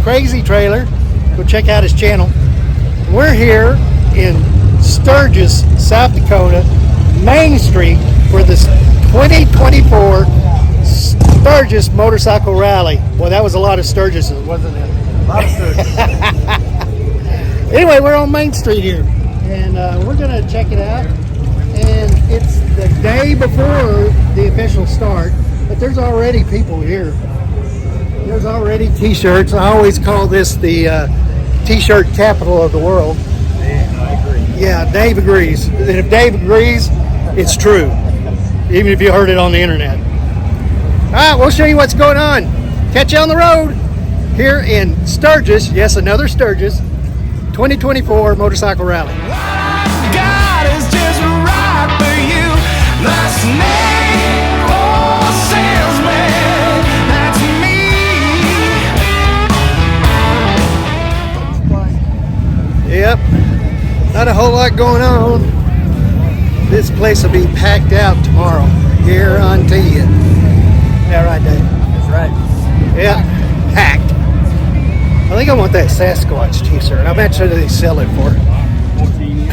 Crazy Trailer. Go check out his channel. We're here in Sturgis, South Dakota, Main Street for this 2024 Sturgis Motorcycle Rally. Well, that was a lot of Sturgises, wasn't it? A lot of Sturgis. Anyway, we're on Main Street here, and we're going to check it out. And it's the day before the official start, but there's already people here. There's already t-shirts. I always call this the t-shirt capital of the world. Yeah, I agree. Yeah, Dave agrees. And if Dave agrees, it's true, even if you heard it on the internet. All right, we'll show you what's going on. Catch you on the road here in Sturgis. Yes, another Sturgis 2024 Motorcycle Rally. God is just right for you. The snake oil salesman, that's me. Yep, not a whole lot going on. This place will be packed out tomorrow. Guarantee you. Yeah, right, Dave. That's right. Yeah, packed. I think I want that Sasquatch t-shirt. How much do they sell it for? 14.